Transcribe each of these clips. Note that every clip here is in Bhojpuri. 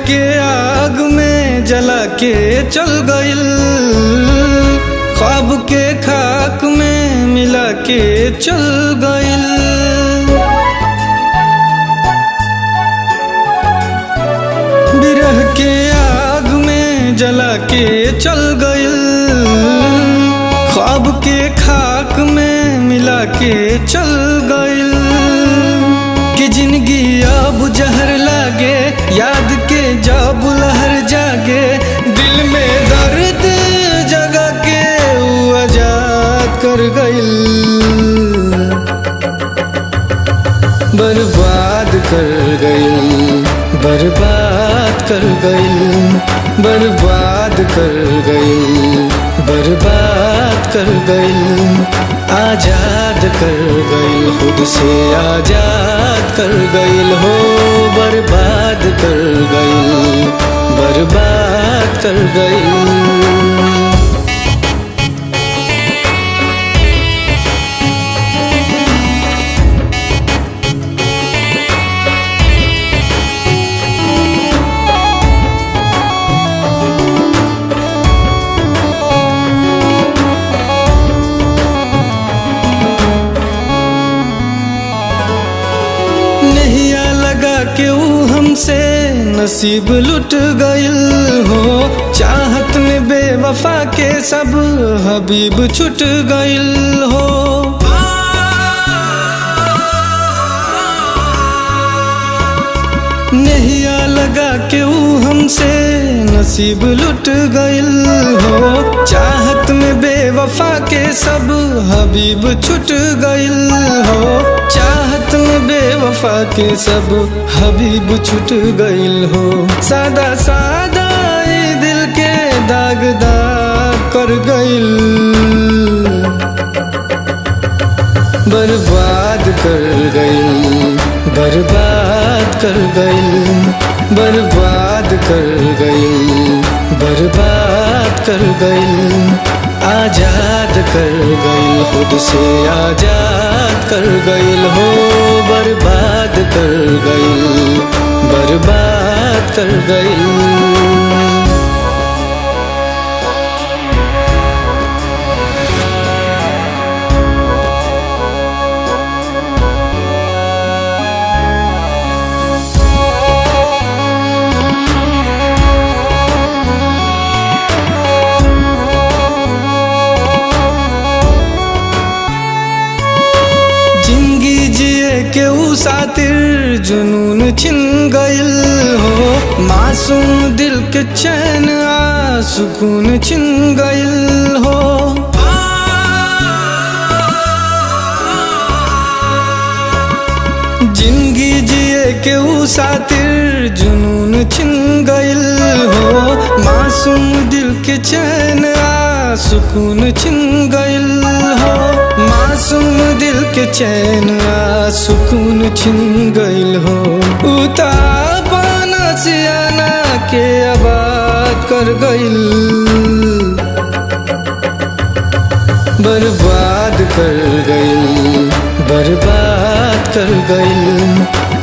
के आग में जला के चल गइल, ख्वाब के खाक में मिला के चल गइल। बिरह के आग में जला के चल गइल, ख्वाब के खाक में मिला के चल गइल। कि जिंदगी अब जहर लागे, याद के जब लहर जागे, दिल में दर्द जगा के वो आजाद कर गइल। बर्बाद कर गइल, बर्बाद कर गइल, बर्बाद कर गइल, बर्बाद कर गइल। आजाद कर गइल, खुद से आजाद कर गइल हो। बर्बाद कर गइल, बर्बाद कर गइल। के ऊ हमसे नसीब लुट गइल हो, चाहत में बेवफा के सब हबीब छुट गइल हो। नहिया लगा के ऊ हमसे नसीब लुट गइल हो, चाहत में बेवफा के सब हबीब छुट गइल हो। चाहत में बेवफा के सब हबीब छुट गइल हो। सादा सादा ये दिल के दाग दाग कर गइल, बर्बाद कर गइल, बर्बाद कर गइल, बर्बाद कर गइल, बर्बाद कर गइल। आजाद कर गइल, खुद से आजाद कर गइल हो। बर्बाद कर गइल, बर्बाद कर गइल। के ऊ सातिर जुनून छिन गइल हो, मासूम दिल के चैन आ सुकून छिन गइल हो। जिंदगी जिए के ऊ सातिर जुनून छिन गइल हो, मासूम दिल के चैन आ सुकून छिन गइल हो। मासूम दिल के चैन आ सुकून छिन गइल हो। उतापाना सियाना के आबाद कर गइल, बर्बाद कर गइल, बर्बाद कर गइल,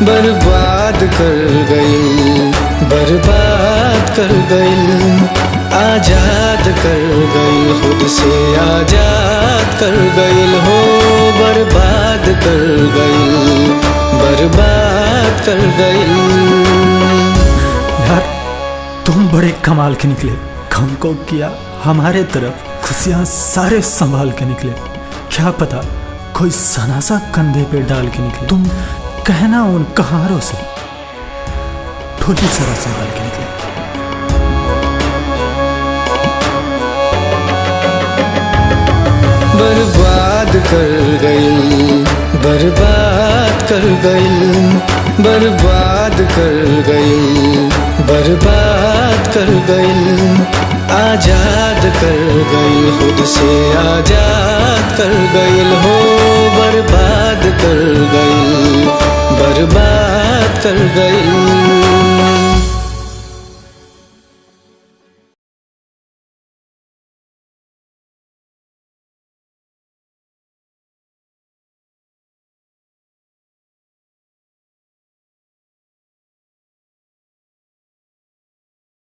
बर्बाद कर गइल, बर्बाद कर गइल। आजाद कर गइल, खुद से आजाद कर गइल हो। बर्बाद कर गइल, बर्बाद कर गइल। यार तुम बड़े कमाल के निकले, गम को किया हमारे तरफ, खुशियाँ सारे संभाल के निकले। क्या पता कोई सनासा कंधे पे डाल के निकले। तुम कहना उन कहारों से ठोली सरा संभाल के निकले। बर्बाद कर गइल, बर्बाद कर गइल, बर्बाद कर गइल, बर्बाद कर गइल। आजाद कर गइल, खुद से आजाद कर गइल हो। बर्बाद कर गइल, बर्बाद कर गइल।